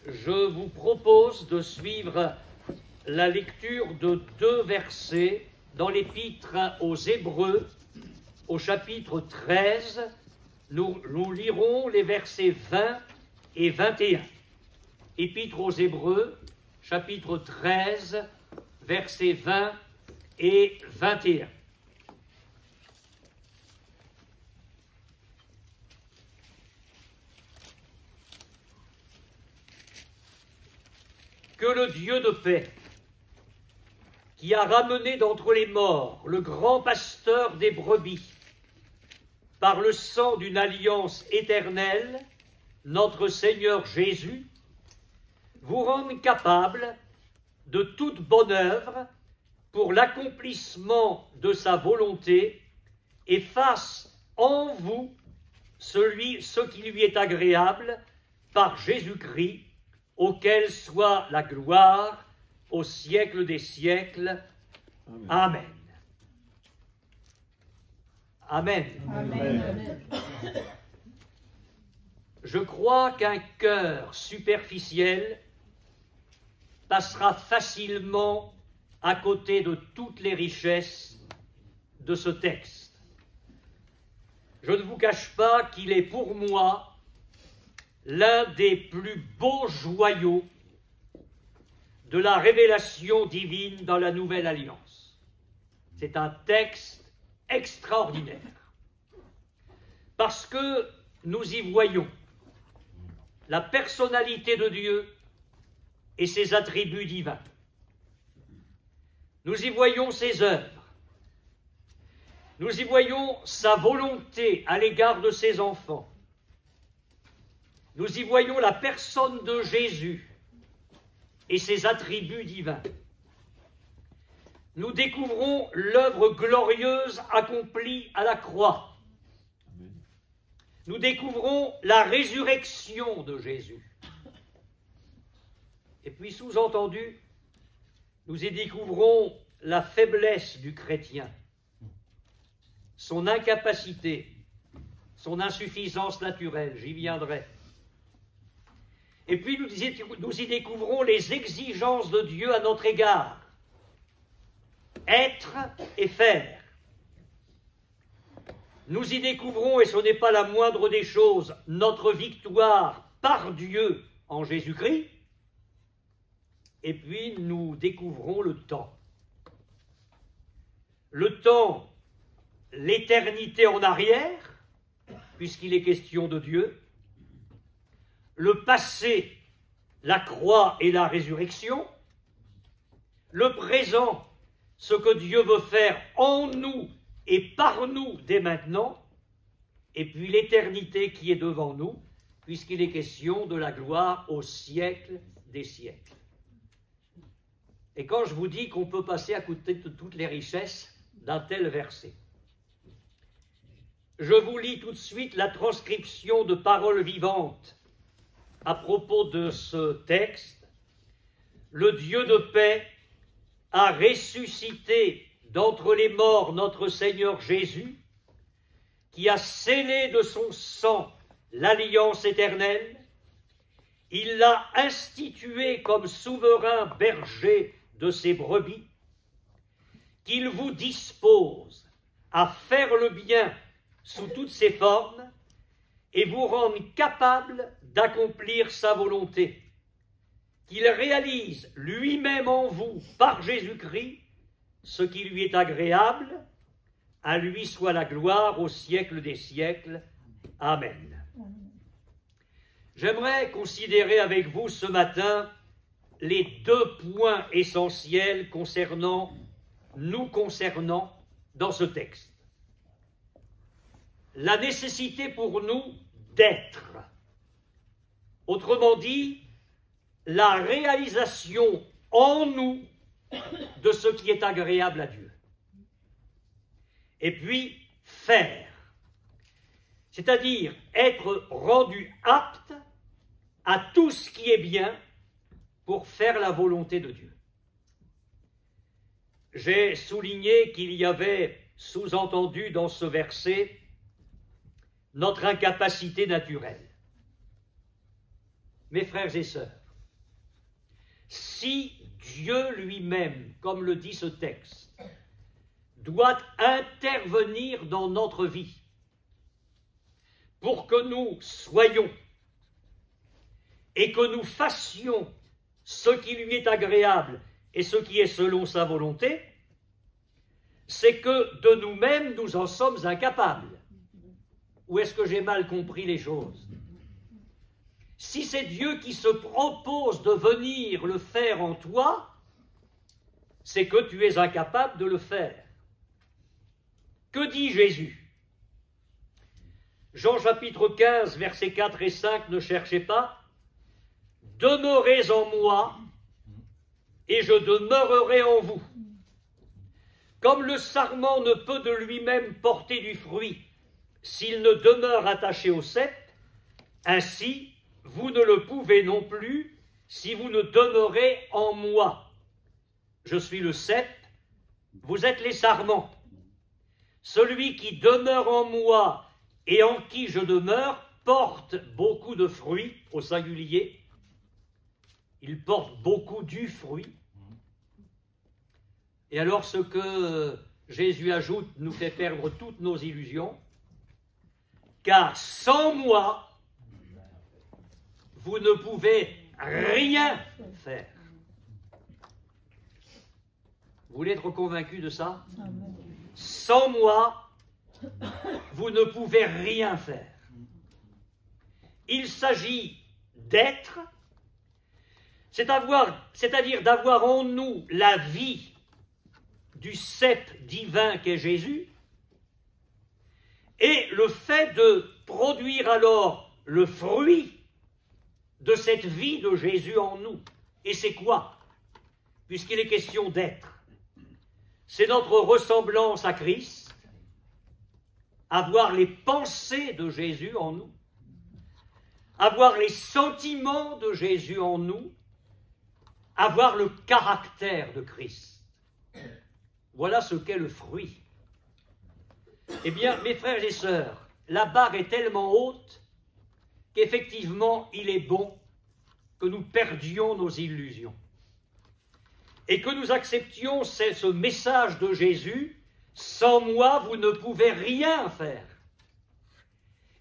je vous propose de suivre la lecture de 2 versets dans l'Épître aux Hébreux, au chapitre 13. Nous lirons les versets 20 et 21. Épître aux Hébreux, chapitre 13, versets 20 et 21. Que le Dieu de paix, qui a ramené d'entre les morts le grand pasteur des brebis, par le sang d'une alliance éternelle, notre Seigneur Jésus, vous rende capable de toute bonne œuvre pour l'accomplissement de sa volonté et fasse en vous ce qui lui est agréable par Jésus-Christ, auquel soit la gloire au siècle des siècles. Amen. Amen. Amen. Amen. Je crois qu'un cœur superficiel passera facilement à côté de toutes les richesses de ce texte. Je ne vous cache pas qu'il est pour moi l'un des plus beaux joyaux de la révélation divine dans la Nouvelle Alliance. C'est un texte extraordinaire, parce que nous y voyons la personnalité de Dieu et ses attributs divins. Nous y voyons ses œuvres. Nous y voyons sa volonté à l'égard de ses enfants. Nous y voyons la personne de Jésus et ses attributs divins. Nous découvrons l'œuvre glorieuse accomplie à la croix. Nous découvrons la résurrection de Jésus. Et puis, sous-entendu, nous y découvrons la faiblesse du chrétien, son incapacité, son insuffisance naturelle, j'y viendrai. Et puis nous y découvrons les exigences de Dieu à notre égard. Être et faire. Nous y découvrons, et ce n'est pas la moindre des choses, notre victoire par Dieu en Jésus-Christ. Et puis nous découvrons le temps. Le temps, l'éternité en arrière, puisqu'il est question de Dieu. Le passé, la croix et la résurrection. Le présent, ce que Dieu veut faire en nous et par nous dès maintenant. Et puis l'éternité qui est devant nous, puisqu'il est question de la gloire au siècle des siècles. Et quand je vous dis qu'on peut passer à côté de toutes les richesses d'un tel verset, je vous lis tout de suite la transcription de Paroles vivantes à propos de ce texte. Le Dieu de paix a ressuscité d'entre les morts notre Seigneur Jésus, qui a scellé de son sang l'alliance éternelle. Il l'a institué comme souverain berger de ses brebis, qu'il vous dispose à faire le bien sous toutes ses formes et vous rendre capable d'accomplir sa volonté, qu'il réalise lui-même en vous, par Jésus-Christ, ce qui lui est agréable. À lui soit la gloire au siècle des siècles. Amen. J'aimerais considérer avec vous ce matin les 2 points essentiels nous concernant dans ce texte. La nécessité pour nous d'être. Autrement dit, la réalisation en nous de ce qui est agréable à Dieu. Et puis, faire. C'est-à-dire être rendu apte à tout ce qui est bien pour faire la volonté de Dieu. J'ai souligné qu'il y avait sous-entendu dans ce verset notre incapacité naturelle. Mes frères et sœurs, si Dieu lui-même, comme le dit ce texte, doit intervenir dans notre vie pour que nous soyons et que nous fassions ce qui lui est agréable et ce qui est selon sa volonté, c'est que de nous-mêmes, nous en sommes incapables. Ou est-ce que j'ai mal compris les choses? Si c'est Dieu qui se propose de venir le faire en toi, c'est que tu es incapable de le faire. Que dit Jésus? Jean chapitre 15, versets 4 et 5, ne cherchez pas. Demeurez en moi, et je demeurerai en vous. Comme le sarment ne peut de lui-même porter du fruit s'il ne demeure attaché au cep, ainsi vous ne le pouvez non plus si vous ne demeurez en moi. Je suis le cep, vous êtes les sarments. Celui qui demeure en moi et en qui je demeure porte beaucoup de fruits, au singulier. Il porte beaucoup du fruit. Et alors ce que Jésus ajoute nous fait perdre toutes nos illusions, car sans moi, vous ne pouvez rien faire. Vous voulez être convaincu de ça? Sans moi, vous ne pouvez rien faire. Il s'agit d'être, c'est-à-dire d'avoir en nous la vie du cep divin qu'est Jésus, et le fait de produire alors le fruit de cette vie de Jésus en nous. Et c'est quoi? Puisqu'il est question d'être. C'est notre ressemblance à Christ, avoir les pensées de Jésus en nous, avoir les sentiments de Jésus en nous, avoir le caractère de Christ. Voilà ce qu'est le fruit. Eh bien, mes frères et sœurs, la barre est tellement haute qu'effectivement, il est bon que nous perdions nos illusions et que nous acceptions ce message de Jésus, sans moi, vous ne pouvez rien faire.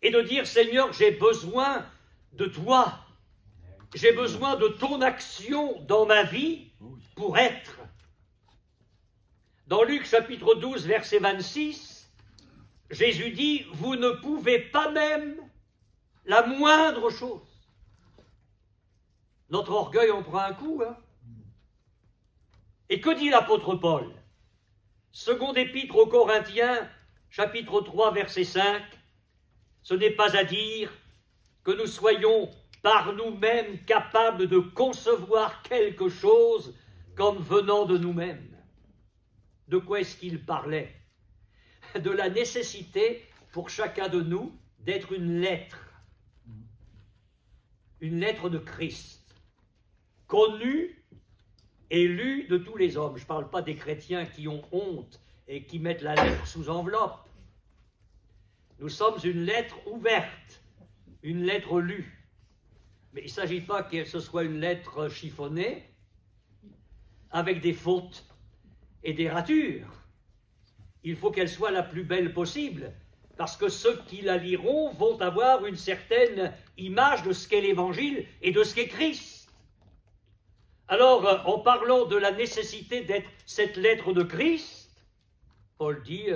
Et de dire, Seigneur, j'ai besoin de toi, j'ai besoin de ton action dans ma vie pour être. Dans Luc chapitre 12, verset 26, Jésus dit, vous ne pouvez pas même la moindre chose. Notre orgueil en prend un coup, hein? Et que dit l'apôtre Paul? Seconde épître aux Corinthiens, chapitre 3, verset 5, ce n'est pas à dire que nous soyons par nous-mêmes capables de concevoir quelque chose comme venant de nous-mêmes. De quoi est-ce qu'il parlait? De la nécessité pour chacun de nous d'être une lettre de Christ, connue et lue de tous les hommes. Je ne parle pas des chrétiens qui ont honte et qui mettent la lettre sous enveloppe. Nous sommes une lettre ouverte, une lettre lue. Mais il ne s'agit pas que ce soit une lettre chiffonnée avec des fautes et des ratures. Il faut qu'elle soit la plus belle possible, parce que ceux qui la liront vont avoir une certaine image de ce qu'est l'Évangile et de ce qu'est Christ. Alors, en parlant de la nécessité d'être cette lettre de Christ, Paul dit,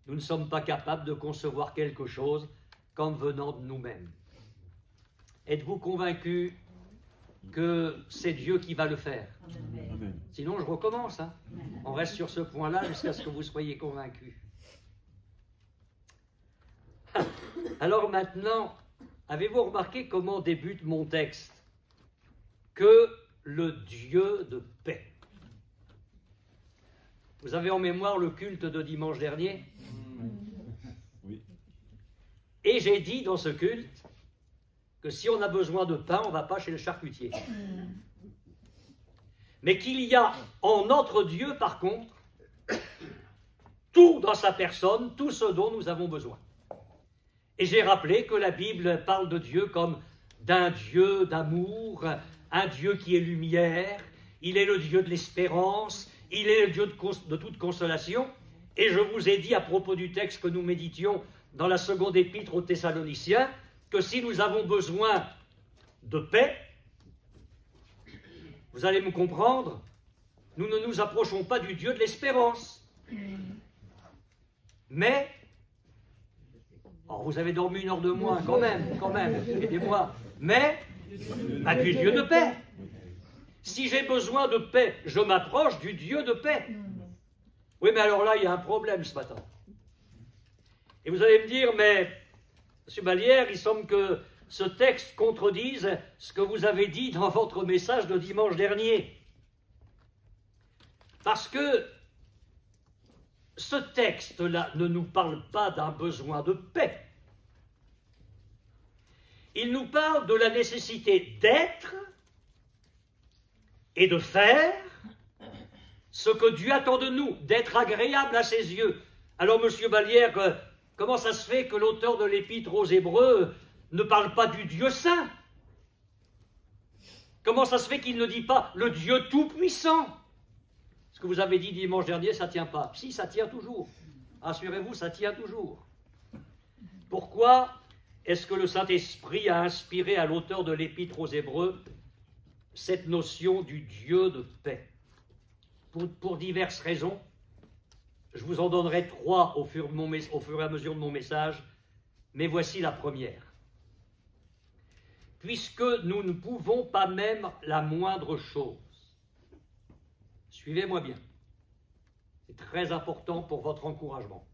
nous ne sommes pas capables de concevoir quelque chose comme venant de nous-mêmes. Êtes-vous convaincus que c'est Dieu qui va le faire? Amen. Sinon, je recommence. Hein. On reste sur ce point-là jusqu'à ce que vous soyez convaincus. Alors maintenant, avez-vous remarqué comment débute mon texte? Que le Dieu de paix. Vous avez en mémoire le culte de dimanche dernier? Oui. Et j'ai dit dans ce culte que si on a besoin de pain, on ne va pas chez le charcutier. Mais qu'il y a en notre Dieu, par contre, tout dans sa personne, tout ce dont nous avons besoin. Et j'ai rappelé que la Bible parle de Dieu comme d'un Dieu d'amour, un Dieu qui est lumière, il est le Dieu de l'espérance, il est le Dieu de toute consolation. Et je vous ai dit à propos du texte que nous méditions dans la seconde épître aux Thessaloniciens, que si nous avons besoin de paix, vous allez me comprendre, nous ne nous approchons pas du Dieu de l'espérance. Mais, oh, vous avez dormi 1 heure de moins, quand même, aidez-moi, mais du Dieu de paix. Si j'ai besoin de paix, je m'approche du Dieu de paix. Oui, mais alors là, il y a un problème ce matin. Et vous allez me dire, mais, M. Vallière, il semble que ce texte contredise ce que vous avez dit dans votre message de dimanche dernier. Parce que ce texte-là ne nous parle pas d'un besoin de paix. Il nous parle de la nécessité d'être et de faire ce que Dieu attend de nous, d'être agréable à ses yeux. Alors, M. Vallière, comment ça se fait que l'auteur de l'Épître aux Hébreux ne parle pas du Dieu saint? Comment ça se fait qu'il ne dit pas le Dieu tout-puissant? Ce que vous avez dit dimanche dernier, ça ne tient pas. Si, ça tient toujours. Assurez-vous, ça tient toujours. Pourquoi est-ce que le Saint-Esprit a inspiré à l'auteur de l'Épître aux Hébreux cette notion du Dieu de paix? Pour diverses raisons. Je vous en donnerai 3 au fur et à mesure de mon message, mais voici la première. Puisque nous ne pouvons pas même la moindre chose. Suivez-moi bien. C'est très important pour votre encouragement.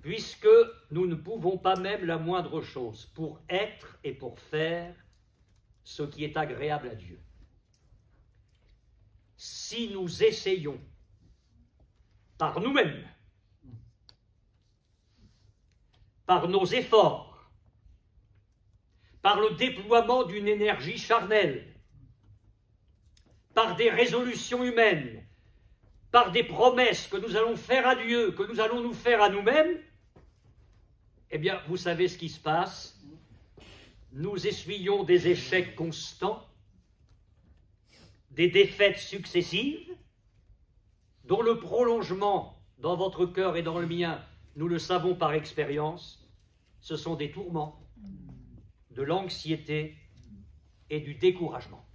Puisque nous ne pouvons pas même la moindre chose pour être et pour faire ce qui est agréable à Dieu. Si nous essayons par nous-mêmes, par nos efforts, par le déploiement d'une énergie charnelle, par des résolutions humaines, par des promesses que nous allons faire à Dieu, que nous allons nous faire à nous-mêmes, eh bien, vous savez ce qui se passe. Nous essuyons des échecs constants, des défaites successives, dont le prolongement dans votre cœur et dans le mien, nous le savons par expérience, ce sont des tourments, de l'anxiété et du découragement.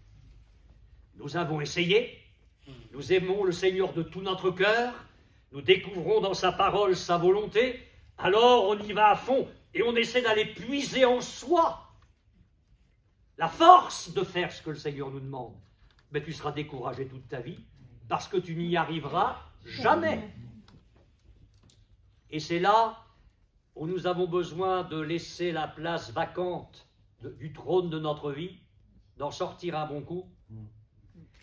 Nous avons essayé, nous aimons le Seigneur de tout notre cœur, nous découvrons dans sa parole sa volonté, alors on y va à fond et on essaie d'aller puiser en soi la force de faire ce que le Seigneur nous demande. Mais tu seras découragé toute ta vie parce que tu n'y arriveras jamais. Et c'est là où nous avons besoin de laisser la place vacante du trône de notre vie, d'en sortir un bon coup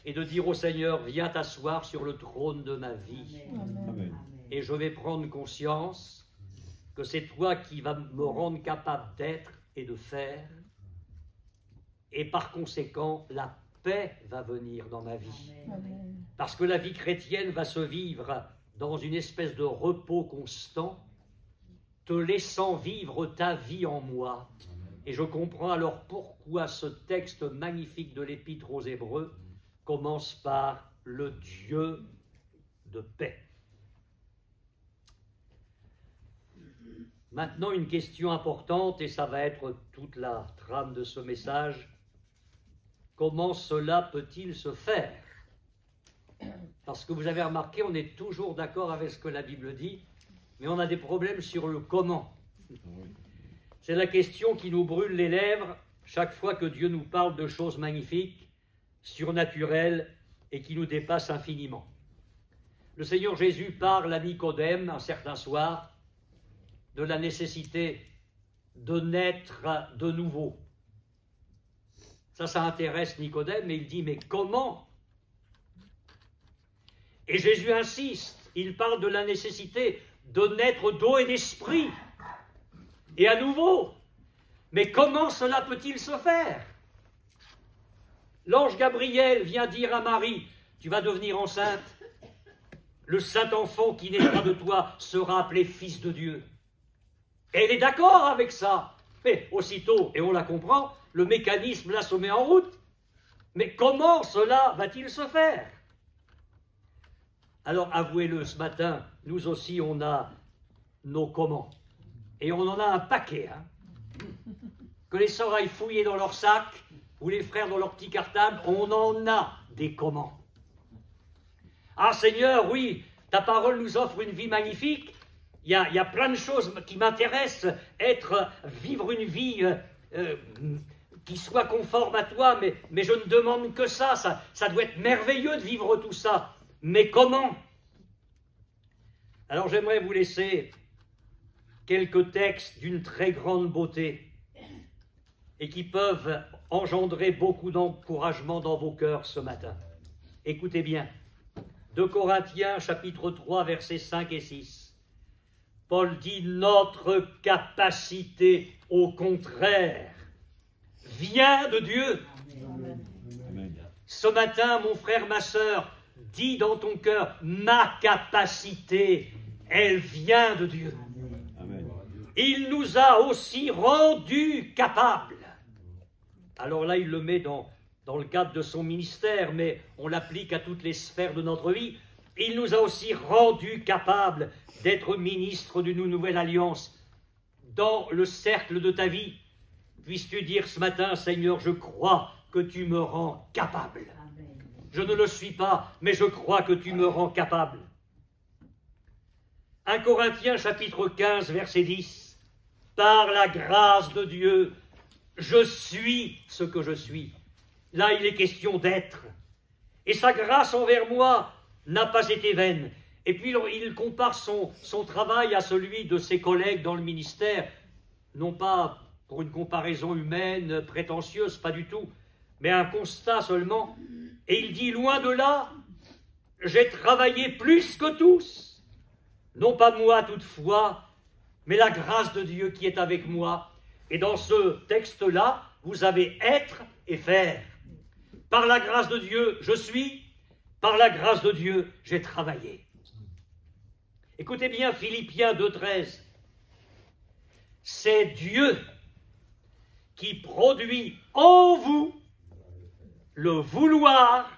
et de dire au Seigneur, viens t'asseoir sur le trône de ma vie. Amen. Et je vais prendre conscience que c'est toi qui vas me rendre capable d'être et de faire. Et par conséquent, la paix va venir dans ma vie. Amen. Parce que la vie chrétienne va se vivre dans une espèce de repos constant, te laissant vivre ta vie en moi. Et je comprends alors pourquoi ce texte magnifique de l'Épître aux Hébreux commence par le Dieu de paix. Maintenant, une question importante, et ça va être toute la trame de ce message. Comment cela peut-il se faire? Parce que vous avez remarqué, on est toujours d'accord avec ce que la Bible dit, mais on a des problèmes sur le comment. C'est la question qui nous brûle les lèvres chaque fois que Dieu nous parle de choses magnifiques, surnaturelles et qui nous dépassent infiniment. Le Seigneur Jésus parle à Nicodème un certain soir de la nécessité de naître de nouveau. Ça intéresse Nicodème, mais il dit, mais comment? Et Jésus insiste, il parle de la nécessité de naître d'eau et d'esprit. Et à nouveau, mais comment cela peut-il se faire? L'ange Gabriel vient dire à Marie, tu vas devenir enceinte, le saint enfant qui naîtra de toi sera appelé fils de Dieu. Et elle est d'accord avec ça. Mais aussitôt, et on la comprend, le mécanisme là se met en route. Mais comment cela va-t-il se faire? Alors avouez-le, ce matin, nous aussi on a nos comment. Et on en a un paquet. Hein. Que les sœurs aillent fouiller dans leur sac, ou les frères dans leur petit cartable, on en a des comment. Ah Seigneur, oui, ta parole nous offre une vie magnifique. Il y a plein de choses qui m'intéressent. Vivre une vie qui soit conforme à toi, mais je ne demande que ça. Ça doit être merveilleux de vivre tout ça. Mais comment? Alors j'aimerais vous laisser quelques textes d'une très grande beauté et qui peuvent engendrer beaucoup d'encouragement dans vos cœurs ce matin. Écoutez bien. 2 Corinthiens, chapitre 3, versets 5 et 6. Paul dit « Notre capacité, au contraire, vient de Dieu. » Ce matin, mon frère, ma sœur, dis dans ton cœur « Ma capacité, elle vient de Dieu. » Il nous a aussi rendus capables. Alors là, il le met dans le cadre de son ministère, mais on l'applique à toutes les sphères de notre vie. Il nous a aussi rendus capables d'être ministres d'une nouvelle alliance. Dans le cercle de ta vie, puisses-tu dire ce matin, Seigneur, je crois que tu me rends capable. Je ne le suis pas, mais je crois que tu me rends capable. 1 Corinthiens, chapitre 15, verset 10. Par la grâce de Dieu, je suis ce que je suis. Là, il est question d'être. Et sa grâce envers moi n'a pas été vaine. Et puis, il compare son travail à celui de ses collègues dans le ministère, non pas pour une comparaison humaine, prétentieuse, pas du tout, mais un constat seulement. Et il dit, loin de là, j'ai travaillé plus que tous. Non pas moi toutefois, mais la grâce de Dieu qui est avec moi. Et dans ce texte-là, vous avez être et faire. Par la grâce de Dieu, je suis. Par la grâce de Dieu, j'ai travaillé. Écoutez bien Philippiens 2,13. C'est Dieu qui produit en vous le vouloir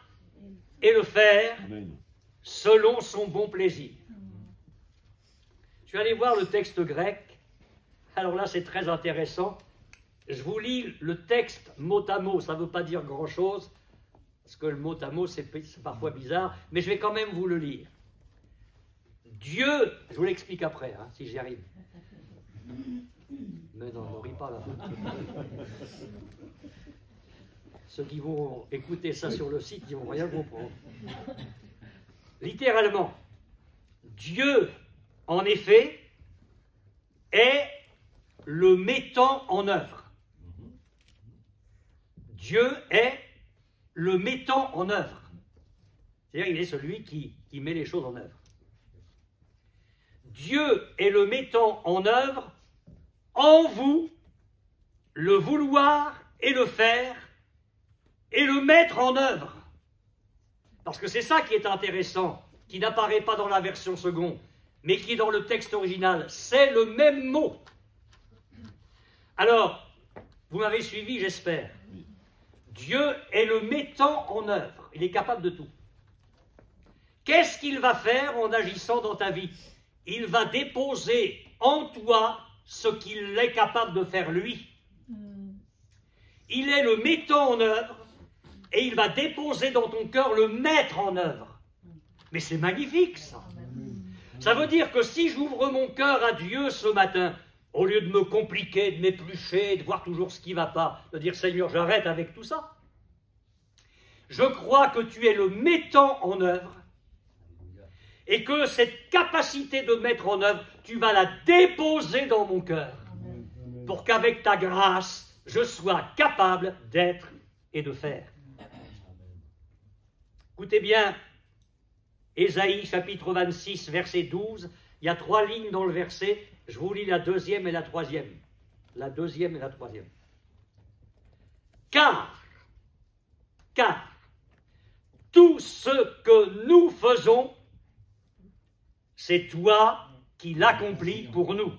et le faire selon son bon plaisir. Je suis allé voir le texte grec. Alors là, c'est très intéressant. Je vous lis le texte mot à mot. Ça ne veut pas dire grand-chose, parce que le mot à mot, c'est parfois bizarre, mais je vais quand même vous le lire. Dieu, je vous l'explique après, hein, si j'y arrive. Mais non, ne ris pas là. Ceux qui vont écouter ça sur le site, ils ne vont rien comprendre. Littéralement, Dieu, en effet, est le mettant en œuvre. Dieu est le mettant en œuvre. C'est-à-dire, il est celui qui met les choses en œuvre. Dieu est le mettant en œuvre en vous, le vouloir et le faire, et le mettre en œuvre. Parce que c'est ça qui est intéressant, qui n'apparaît pas dans la version seconde, mais qui est dans le texte original. C'est le même mot. Alors, vous m'avez suivi, j'espère. Dieu est le mettant en œuvre. Il est capable de tout. Qu'est-ce qu'il va faire en agissant dans ta vie? Il va déposer en toi ce qu'il est capable de faire lui. Il est le mettant en œuvre et il va déposer dans ton cœur le mettre en œuvre. Mais c'est magnifique, ça. Ça veut dire que si j'ouvre mon cœur à Dieu ce matin, au lieu de me compliquer, de m'éplucher, de voir toujours ce qui ne va pas, de dire « Seigneur, j'arrête avec tout ça », je crois que tu es le mettant en œuvre et que cette capacité de mettre en œuvre, tu vas la déposer dans mon cœur pour qu'avec ta grâce, je sois capable d'être et de faire. Écoutez bien, Ésaïe chapitre 26, verset 12, il y a 3 lignes dans le verset, je vous lis la 2e et la 3e. La 2e et la 3e. Car, tout ce que nous faisons, c'est toi qui l'accomplis pour nous.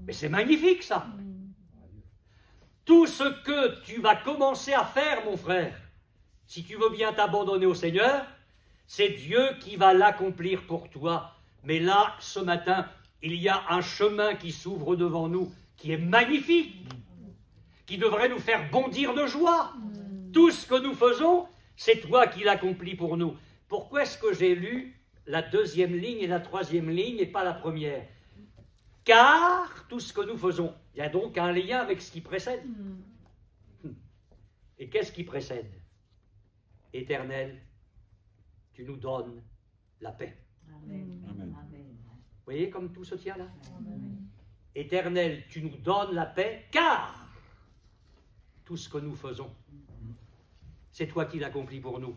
Mais c'est magnifique ça. Tout ce que tu vas commencer à faire, mon frère, si tu veux bien t'abandonner au Seigneur, c'est Dieu qui va l'accomplir pour toi. Mais là, ce matin, il y a un chemin qui s'ouvre devant nous, qui est magnifique, qui devrait nous faire bondir de joie. Tout ce que nous faisons, c'est toi qui l'accomplis pour nous. Pourquoi est-ce que j'ai lu la deuxième ligne et la troisième ligne et pas la première? Car tout ce que nous faisons, il y a donc un lien avec ce qui précède. Et qu'est-ce qui précède? Éternel, tu nous donnes la paix. Amen. Amen. Vous voyez comme tout se tient là? Amen. Éternel, tu nous donnes la paix, car tout ce que nous faisons, c'est toi qui l'accomplis pour nous.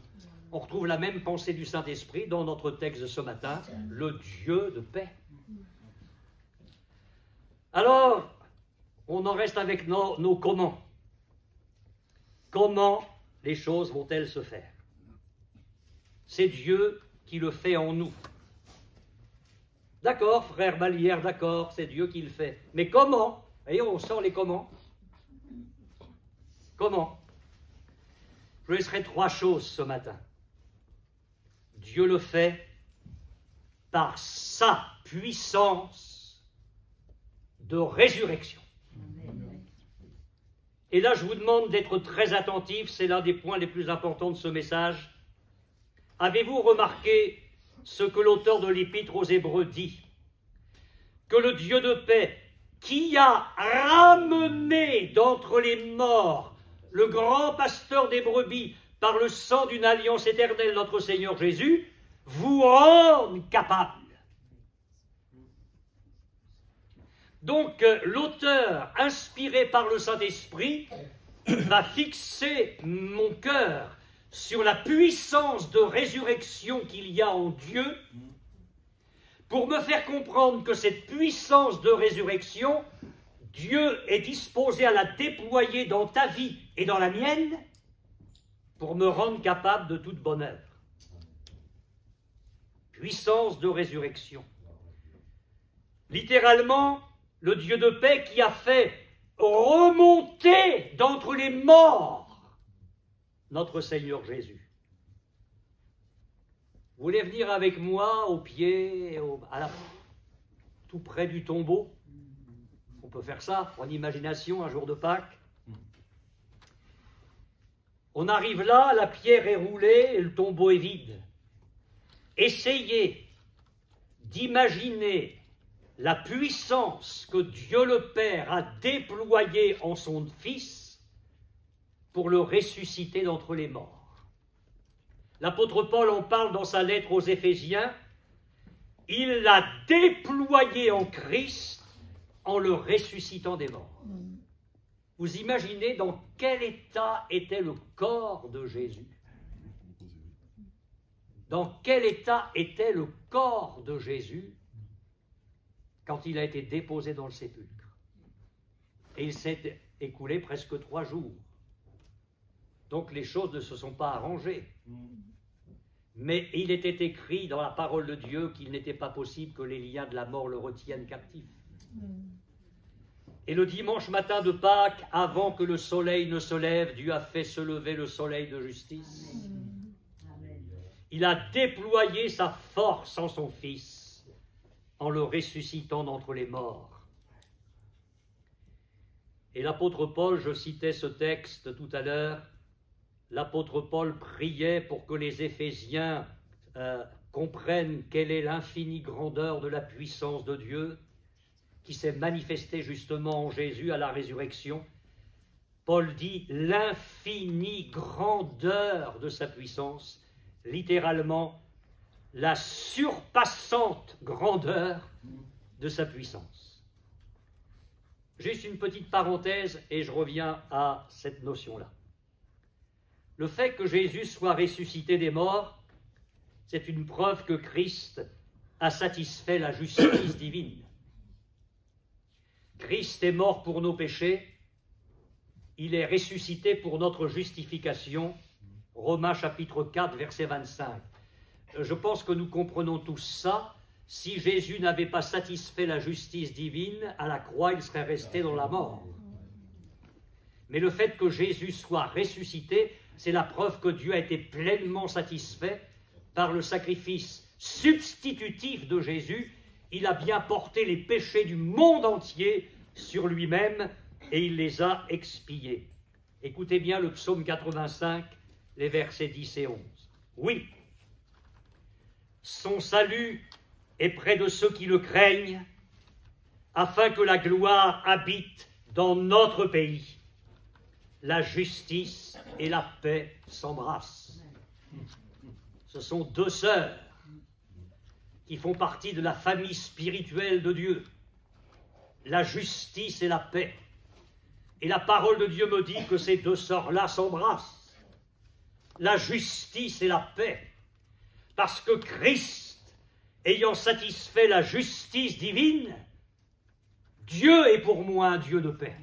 On retrouve la même pensée du Saint-Esprit dans notre texte de ce matin, le Dieu de paix. Alors, on en reste avec nos comment. Comment les choses vont-elles se faire? C'est Dieu qui le fait en nous. D'accord, frère Malière, d'accord, c'est Dieu qui le fait. Mais comment? Voyez, on sort les comment. Comment? Je laisserai trois choses ce matin. Dieu le fait par sa puissance de résurrection. Et là, je vous demande d'être très attentifs, c'est l'un des points les plus importants de ce message. Avez-vous remarqué ce que l'auteur de l'Épître aux Hébreux dit? Que le Dieu de paix, qui a ramené d'entre les morts le grand pasteur des brebis par le sang d'une alliance éternelle, notre Seigneur Jésus, vous rende capable. Donc, l'auteur, inspiré par le Saint-Esprit, va fixer mon cœur sur la puissance de résurrection qu'il y a en Dieu, pour me faire comprendre que cette puissance de résurrection, Dieu est disposé à la déployer dans ta vie et dans la mienne, pour me rendre capable de toute bonne œuvre. Puissance de résurrection. Littéralement, le Dieu de paix qui a fait remonter d'entre les morts notre Seigneur Jésus. Vous voulez venir avec moi au pied, tout près du tombeau? On peut faire ça en imagination un jour de Pâques. On arrive là, la pierre est roulée et le tombeau est vide. Essayez d'imaginer la puissance que Dieu le Père a déployée en son Fils pour le ressusciter d'entre les morts. L'apôtre Paul en parle dans sa lettre aux Éphésiens. Il l'a déployé en Christ en le ressuscitant des morts. Vous imaginez dans quel état était le corps de Jésus? Dans quel état était le corps de Jésus quand il a été déposé dans le sépulcre? Et il s'est écoulé presque 3 jours. Donc les choses ne se sont pas arrangées. Mais il était écrit dans la parole de Dieu qu'il n'était pas possible que les liens de la mort le retiennent captif. Et le dimanche matin de Pâques, avant que le soleil ne se lève, Dieu a fait se lever le soleil de justice. Il a déployé sa force en son Fils, en le ressuscitant d'entre les morts. Et l'apôtre Paul, je citais ce texte tout à l'heure, l'apôtre Paul priait pour que les Éphésiens comprennent quelle est l'infinie grandeur de la puissance de Dieu qui s'est manifestée justement en Jésus à la résurrection. Paul dit l'infinie grandeur de sa puissance, littéralement la surpassante grandeur de sa puissance. Juste une petite parenthèse et je reviens à cette notion-là. Le fait que Jésus soit ressuscité des morts, c'est une preuve que Christ a satisfait la justice divine. Christ est mort pour nos péchés, il est ressuscité pour notre justification. Romains chapitre 4, verset 25. Je pense que nous comprenons tous ça. Si Jésus n'avait pas satisfait la justice divine, à la croix, il serait resté dans la mort. Mais le fait que Jésus soit ressuscité, c'est la preuve que Dieu a été pleinement satisfait par le sacrifice substitutif de Jésus. Il a bien porté les péchés du monde entier sur lui-même et il les a expiés. Écoutez bien le psaume 85, les versets 10 et 11. Oui, son salut est près de ceux qui le craignent, afin que la gloire habite dans notre pays. La justice et la paix s'embrassent. Ce sont deux sœurs qui font partie de la famille spirituelle de Dieu. La justice et la paix. Et la parole de Dieu me dit que ces deux sœurs-là s'embrassent. La justice et la paix. Parce que Christ, ayant satisfait la justice divine, Dieu est pour moi un Dieu de paix.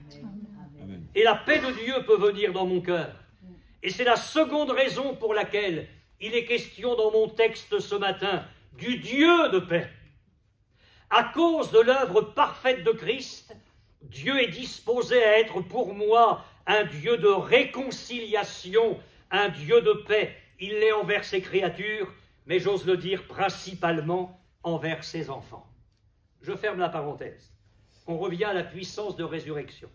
Amen. Et la paix de Dieu peut venir dans mon cœur. Et c'est la seconde raison pour laquelle il est question dans mon texte ce matin du Dieu de paix. À cause de l'œuvre parfaite de Christ, Dieu est disposé à être pour moi un Dieu de réconciliation, un Dieu de paix. Il l'est envers ses créatures, mais j'ose le dire principalement envers ses enfants. Je ferme la parenthèse. On revient à la puissance de résurrection.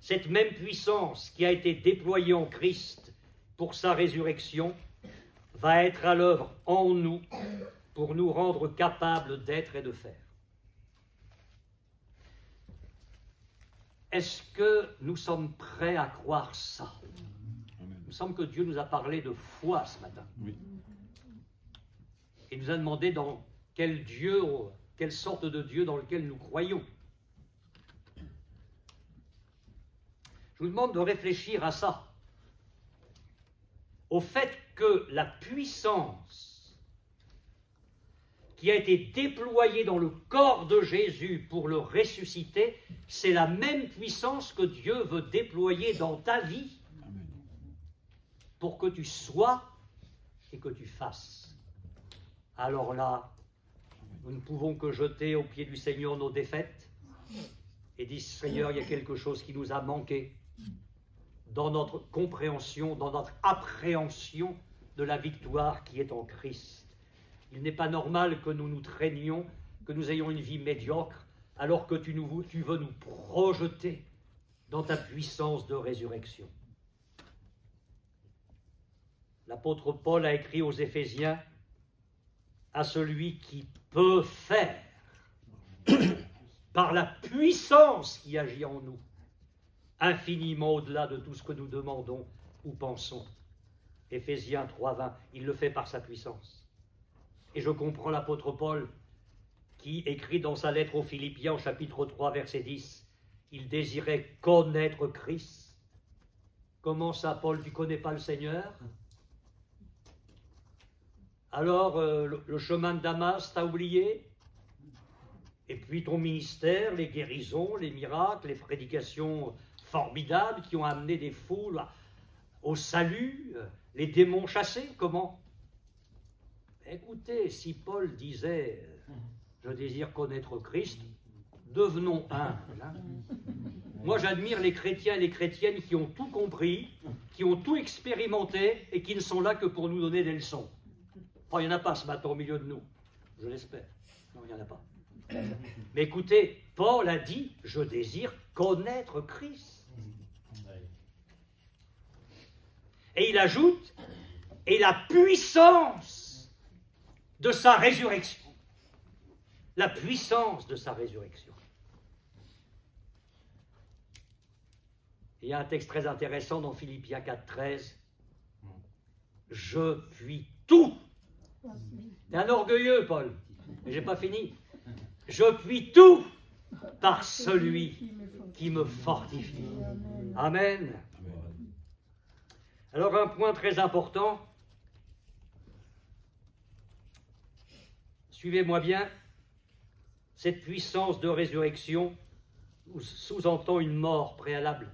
Cette même puissance qui a été déployée en Christ pour sa résurrection va être à l'œuvre en nous pour nous rendre capables d'être et de faire. Est-ce que nous sommes prêts à croire ça? Il me semble que Dieu nous a parlé de foi ce matin. Oui. Il nous a demandé dans quel Dieu, quelle sorte de Dieu dans lequel nous croyons. Je vous demande de réfléchir à ça. Au fait que la puissance qui a été déployée dans le corps de Jésus pour le ressusciter, c'est la même puissance que Dieu veut déployer dans ta vie pour que tu sois et que tu fasses. Alors là, nous ne pouvons que jeter aux pieds du Seigneur nos défaites et dire, Seigneur, il y a quelque chose qui nous a manqué dans notre compréhension, dans notre appréhension de la victoire qui est en Christ. Il n'est pas normal que nous nous traînions, que nous ayons une vie médiocre, alors que tu veux nous projeter dans ta puissance de résurrection. L'apôtre Paul a écrit aux Éphésiens, à celui qui peut faire, par la puissance qui agit en nous, infiniment au-delà de tout ce que nous demandons ou pensons. Éphésiens 3:20, il le fait par sa puissance. Et je comprends l'apôtre Paul qui écrit dans sa lettre aux Philippiens, au chapitre 3, verset 10, il désirait connaître Christ. Comment ça, Paul, tu ne connais pas le Seigneur? Alors, le chemin de Damas, t'as oublié? Et puis ton ministère, les guérisons, les miracles, les prédications formidables qui ont amené des foules au salut, les démons chassés, comment? Écoutez, si Paul disait « Je désire connaître Christ », devenons humbles. Hein. Moi, j'admire les chrétiens et les chrétiennes qui ont tout compris, qui ont tout expérimenté et qui ne sont là que pour nous donner des leçons. Enfin, il n'y en a pas ce matin au milieu de nous, je l'espère. Non, il n'y en a pas. Mais écoutez, Paul a dit « Je désire connaître Christ ». Et il ajoute « Et la puissance de sa résurrection ». La puissance de sa résurrection. Il y a un texte très intéressant dans Philippiens 4:13. « Je puis tout ». C'est un orgueilleux, Paul. Mais je n'ai pas fini. « Je puis tout par celui qui me fortifie. » Amen. Alors un point très important, suivez-moi bien, cette puissance de résurrection sous-entend une mort préalable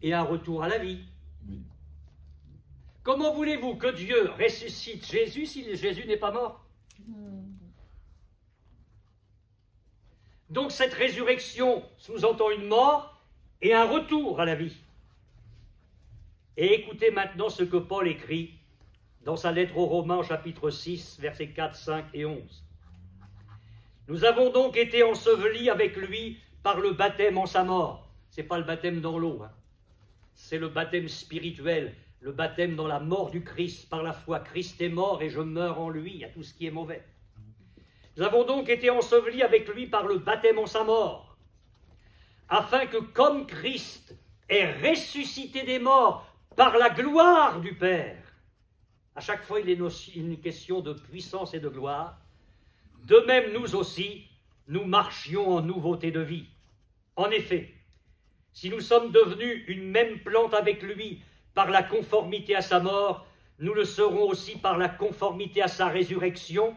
et un retour à la vie. Comment voulez-vous que Dieu ressuscite Jésus si Jésus n'est pas mort? Donc cette résurrection sous-entend une mort et un retour à la vie. Et écoutez maintenant ce que Paul écrit dans sa lettre aux Romains, chapitre 6, versets 4, 5 et 11. Nous avons donc été ensevelis avec lui par le baptême en sa mort. Ce n'est pas le baptême dans l'eau, hein. C'est le baptême spirituel, le baptême dans la mort du Christ. Par la foi, Christ est mort et je meurs en lui, à tout ce qui est mauvais. Nous avons donc été ensevelis avec lui par le baptême en sa mort, afin que comme Christ est ressuscité des morts par la gloire du Père, à chaque fois il est une question de puissance et de gloire, de même nous aussi, nous marchions en nouveauté de vie. En effet, si nous sommes devenus une même plante avec lui par la conformité à sa mort, nous le serons aussi par la conformité à sa résurrection.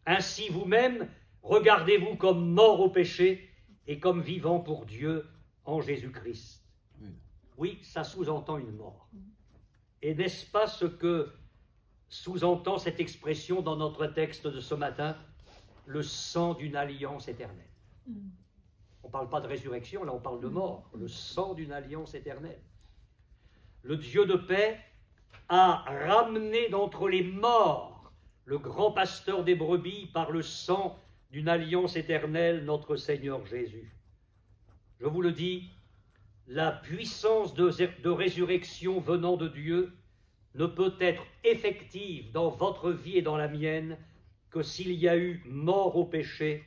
Ainsi vous-même, regardez-vous comme morts au péché et comme vivants pour Dieu en Jésus-Christ. Oui, ça sous-entend une mort. Et n'est-ce pas ce que sous-entend cette expression dans notre texte de ce matin? Le sang d'une alliance éternelle. On ne parle pas de résurrection, là on parle de mort. Le sang d'une alliance éternelle. Le Dieu de paix a ramené d'entre les morts le grand pasteur des brebis par le sang d'une alliance éternelle, notre Seigneur Jésus. Je vous le dis, la puissance de résurrection venant de Dieu ne peut être effective dans votre vie et dans la mienne que s'il y a eu mort au péché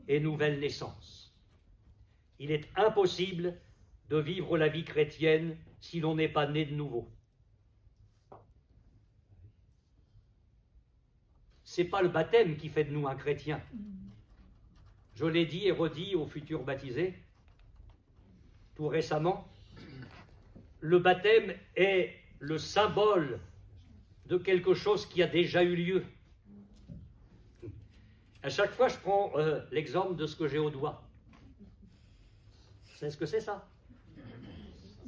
et nouvelle naissance. Il est impossible de vivre la vie chrétienne si l'on n'est pas né de nouveau. Ce n'est pas le baptême qui fait de nous un chrétien. Je l'ai dit et redit aux futurs baptisés tout récemment, le baptême est le symbole de quelque chose qui a déjà eu lieu. À chaque fois, je prends l'exemple de ce que j'ai au doigt. Vous savez ce que c'est, ça?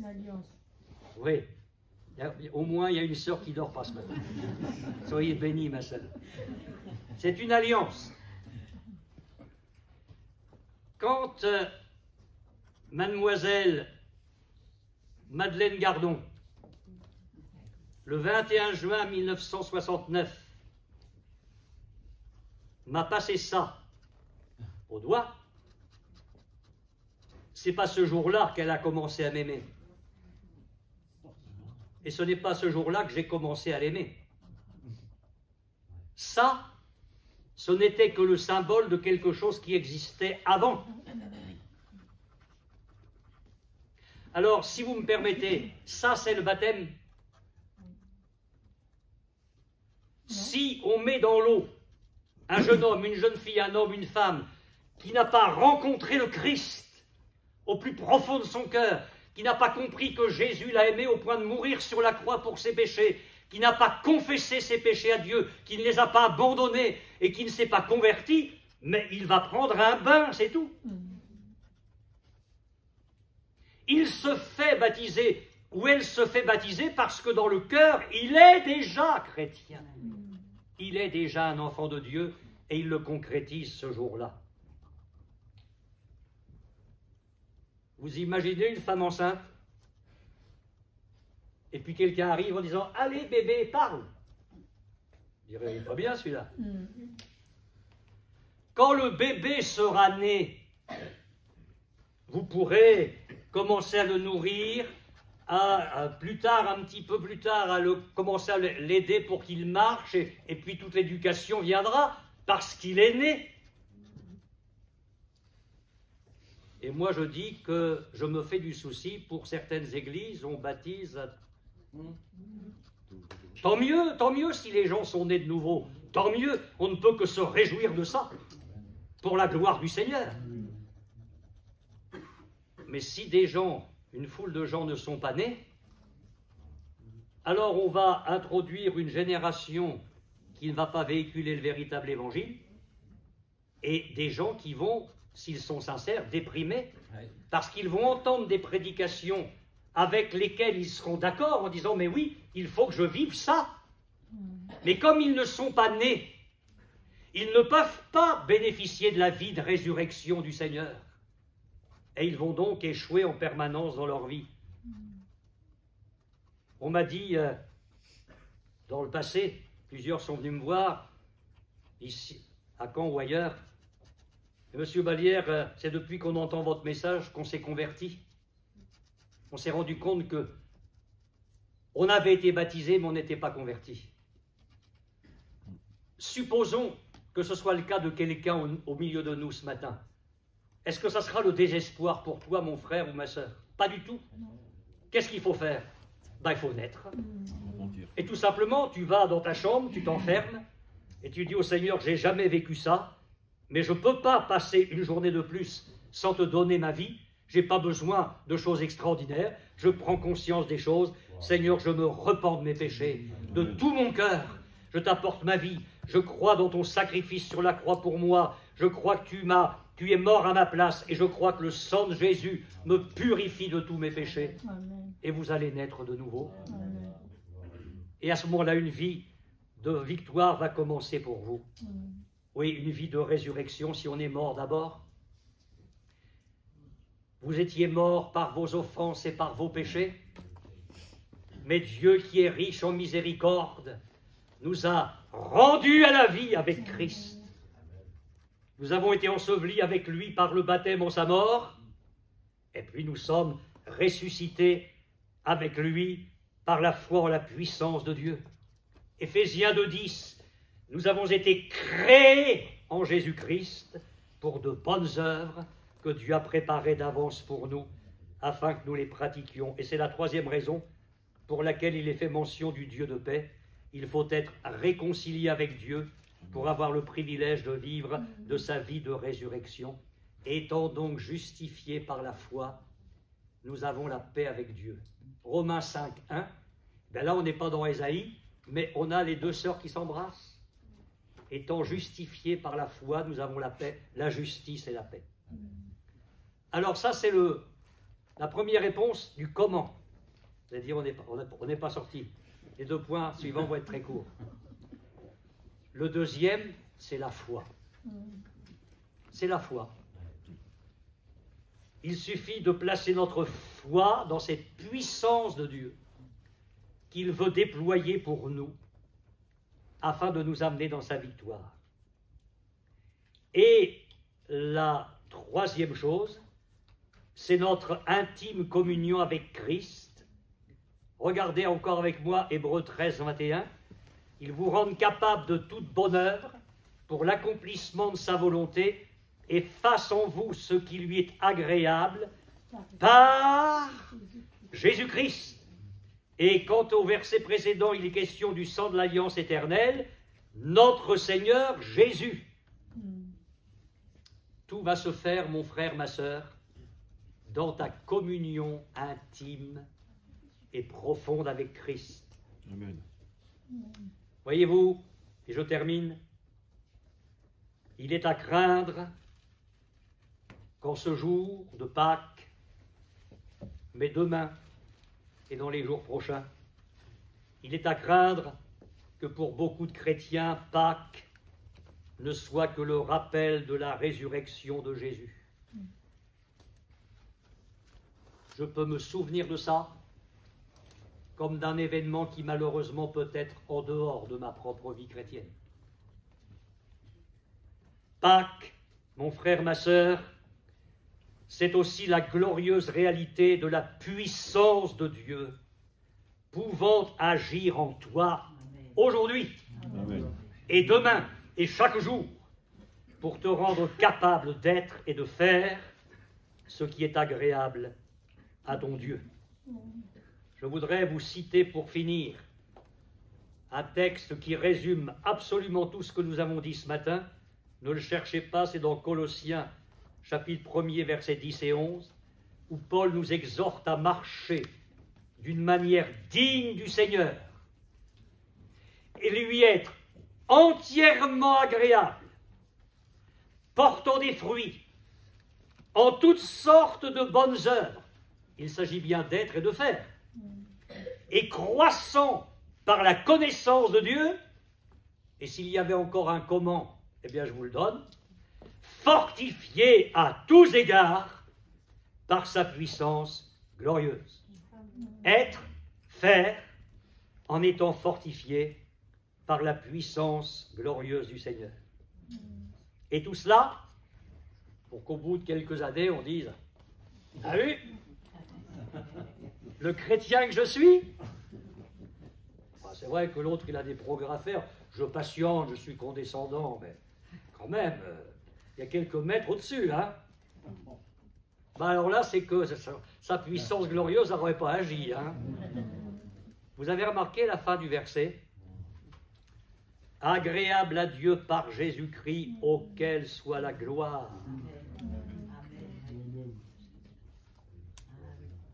L'alliance. Oui. Au moins, il y a une sœur qui dort pas ce matin. Soyez bénis, ma sœur. C'est une alliance. Quand mademoiselle Madeleine Gardon, le 21 juin 1969, m'a passé ça au doigt, c'est pas ce jour-là qu'elle a commencé à m'aimer. Et ce n'est pas ce jour-là que j'ai commencé à l'aimer. Ça, ce n'était que le symbole de quelque chose qui existait avant. Alors, si vous me permettez, ça c'est le baptême. Si on met dans l'eau un jeune homme, une jeune fille, un homme, une femme, qui n'a pas rencontré le Christ au plus profond de son cœur, qui n'a pas compris que Jésus l'a aimé au point de mourir sur la croix pour ses péchés, qui n'a pas confessé ses péchés à Dieu, qui ne les a pas abandonnés et qui ne s'est pas converti, mais il va prendre un bain, c'est tout. Il se fait baptiser, ou elle se fait baptiser parce que dans le cœur, il est déjà chrétien. Il est déjà un enfant de Dieu et il le concrétise ce jour-là. Vous imaginez une femme enceinte et puis quelqu'un arrive en disant « Allez bébé, parle !» Je dirais « Il est pas bien celui-là. » Quand le bébé sera né, vous pourrez commencer à le nourrir, plus tard, un petit peu plus tard, commencer à l'aider pour qu'il marche, et puis toute l'éducation viendra, parce qu'il est né. Et moi je dis que je me fais du souci, pour certaines églises, on baptise. Tant mieux si les gens sont nés de nouveau, tant mieux, on ne peut que se réjouir de ça, pour la gloire du Seigneur. Mais si des gens, une foule de gens ne sont pas nés, alors on va introduire une génération qui ne va pas véhiculer le véritable évangile, et des gens qui vont, s'ils sont sincères, déprimer, parce qu'ils vont entendre des prédications avec lesquelles ils seront d'accord en disant « Mais oui, il faut que je vive ça ». Mais comme ils ne sont pas nés, ils ne peuvent pas bénéficier de la vie de résurrection du Seigneur. Et ils vont donc échouer en permanence dans leur vie. On m'a dit, dans le passé, plusieurs sont venus me voir, ici, à Caen ou ailleurs. Monsieur Balière, c'est depuis qu'on entend votre message qu'on s'est converti. On s'est rendu compte que on avait été baptisé, mais on n'était pas converti. Supposons que ce soit le cas de quelqu'un au milieu de nous ce matin. Est-ce que ça sera le désespoir pour toi, mon frère ou ma sœur? Pas du tout. Qu'est-ce qu'il faut faire? Ben, il faut naître. Et tout simplement, tu vas dans ta chambre, tu t'enfermes, et tu dis au Seigneur, j'ai jamais vécu ça, mais je ne peux pas passer une journée de plus sans te donner ma vie. Je n'ai pas besoin de choses extraordinaires. Je prends conscience des choses. Seigneur, je me repens de mes péchés. De tout mon cœur, je t'apporte ma vie. Je crois dans ton sacrifice sur la croix pour moi. Je crois que tu es mort à ma place. Et je crois que le sang de Jésus me purifie de tous mes péchés. Amen. Et vous allez naître de nouveau. Amen. Et à ce moment-là, une vie de victoire va commencer pour vous. Amen. Oui, une vie de résurrection si on est mort d'abord. Vous étiez morts par vos offenses et par vos péchés, mais Dieu qui est riche en miséricorde nous a rendus à la vie avec Christ. Nous avons été ensevelis avec lui par le baptême en sa mort, et puis nous sommes ressuscités avec lui par la foi en la puissance de Dieu. Éphésiens 2:10, nous avons été créés en Jésus-Christ pour de bonnes œuvres que Dieu a préparées d'avance pour nous, afin que nous les pratiquions. Et c'est la troisième raison pour laquelle il est fait mention du Dieu de paix. Il faut être réconcilié avec Dieu pour avoir le privilège de vivre de sa vie de résurrection. Étant donc justifiés par la foi, nous avons la paix avec Dieu. Romains 5:1, ben là on n'est pas dans Ésaïe, mais on a les deux sœurs qui s'embrassent. Étant justifiés par la foi, nous avons la paix, la justice et la paix. Alors ça, c'est la première réponse du comment. C'est-à-dire, on n'est pas sorti. Les deux points suivants vont être très courts. Le deuxième, c'est la foi. C'est la foi. Il suffit de placer notre foi dans cette puissance de Dieu qu'il veut déployer pour nous afin de nous amener dans sa victoire. Et la troisième chose, c'est notre intime communion avec Christ. Regardez encore avec moi Hébreux 13:21. Il vous rend capable de toute bonne œuvre pour l'accomplissement de sa volonté et fasse en vous ce qui lui est agréable par Jésus-Christ. Et quant au verset précédent, il est question du sang de l'alliance éternelle, notre Seigneur Jésus. Tout va se faire, mon frère, ma sœur, dans ta communion intime et profonde avec Christ. Amen. Voyez-vous, et je termine, il est à craindre qu'en ce jour de Pâques, mais demain et dans les jours prochains, il est à craindre que pour beaucoup de chrétiens, Pâques ne soit que le rappel de la résurrection de Jésus. Je peux me souvenir de ça comme d'un événement qui malheureusement peut être en dehors de ma propre vie chrétienne. Pâques, mon frère, ma sœur, c'est aussi la glorieuse réalité de la puissance de Dieu pouvant agir en toi aujourd'hui et demain et chaque jour pour te rendre capable d'être et de faire ce qui est agréable à ton Dieu. Je voudrais vous citer pour finir un texte qui résume absolument tout ce que nous avons dit ce matin. Ne le cherchez pas, c'est dans Colossiens, chapitre 1er, versets 10 et 11, où Paul nous exhorte à marcher d'une manière digne du Seigneur et lui être entièrement agréable, portant des fruits en toutes sortes de bonnes œuvres. Il s'agit bien d'être et de faire. Et croissant par la connaissance de Dieu, et s'il y avait encore un comment, Eh bien, je vous le donne. Fortifié à tous égards par sa puissance glorieuse. Être, faire, en étant fortifié par la puissance glorieuse du Seigneur. Et tout cela, pour qu'au bout de quelques années, on dise « Ah oui, le chrétien que je suis ?» C'est vrai que l'autre, il a des progrès à faire. Je patiente, je suis condescendant, mais quand même, il y a quelques mètres au-dessus, hein. Ben alors là, c'est que sa puissance glorieuse n'aurait pas agi, hein. Vous avez remarqué la fin du verset? Agréable à Dieu par Jésus-Christ, auquel soit la gloire.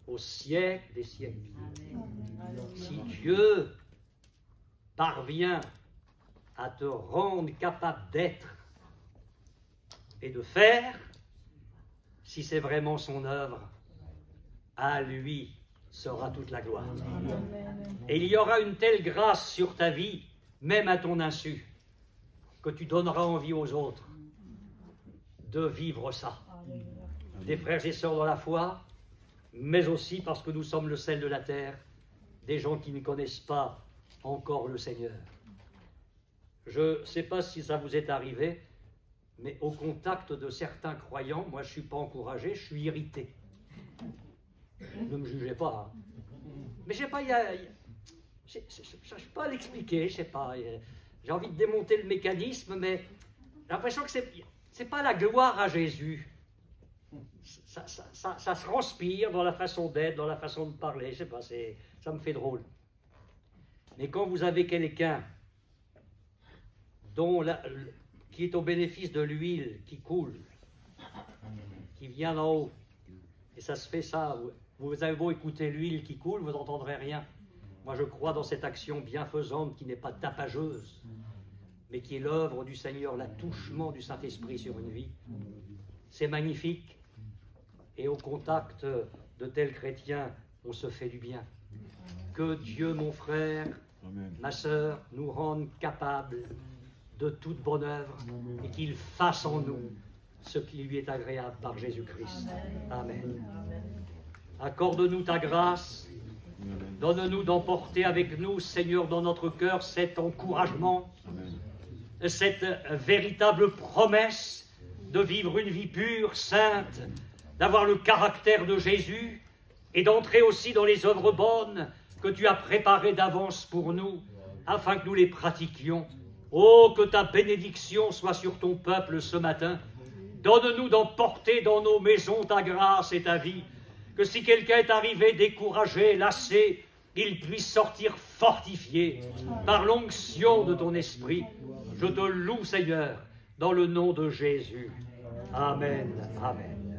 Au siècle des siècles. Si Dieu parvient à te rendre capable d'être et de faire, si c'est vraiment son œuvre, à lui sera toute la gloire. Et il y aura une telle grâce sur ta vie, même à ton insu, que tu donneras envie aux autres de vivre ça. Des frères et sœurs dans la foi, mais aussi parce que nous sommes le sel de la terre, des gens qui ne connaissent pas encore le Seigneur. Je ne sais pas si ça vous est arrivé, mais au contact de certains croyants, moi je ne suis pas encouragé, je suis irrité. Ne me jugez pas. Hein. Mais je ne sais pas, je n'arrive pas à l'expliquer, je ne sais pas. J'ai envie de démonter le mécanisme, mais j'ai l'impression que ce n'est pas la gloire à Jésus. Ça se transpire dans la façon d'être, dans la façon de parler, je ne sais pas, ça me fait drôle. Mais quand vous avez quelqu'un qui est au bénéfice de l'huile qui coule, qui vient d'en haut, et ça se fait ça, vous avez beau écouter l'huile qui coule, vous n'entendrez rien. Moi je crois dans cette action bienfaisante qui n'est pas tapageuse, mais qui est l'œuvre du Seigneur, l'attouchement du Saint-Esprit sur une vie. C'est magnifique, et au contact de tels chrétiens, on se fait du bien. Que Dieu, mon frère, ma sœur, nous rende capables de toute bonne œuvre et qu'il fasse en nous ce qui lui est agréable par Jésus-Christ. Amen. Accorde-nous ta grâce, donne-nous d'emporter avec nous, Seigneur, dans notre cœur cet encouragement, cette véritable promesse de vivre une vie pure, sainte, d'avoir le caractère de Jésus et d'entrer aussi dans les œuvres bonnes que tu as préparées d'avance pour nous, afin que nous les pratiquions. Oh, que ta bénédiction soit sur ton peuple ce matin. Donne-nous d'emporter dans nos maisons ta grâce et ta vie, que si quelqu'un est arrivé découragé, lassé, il puisse sortir fortifié par l'onction de ton esprit. Je te loue, Seigneur, dans le nom de Jésus. Amen. Amen.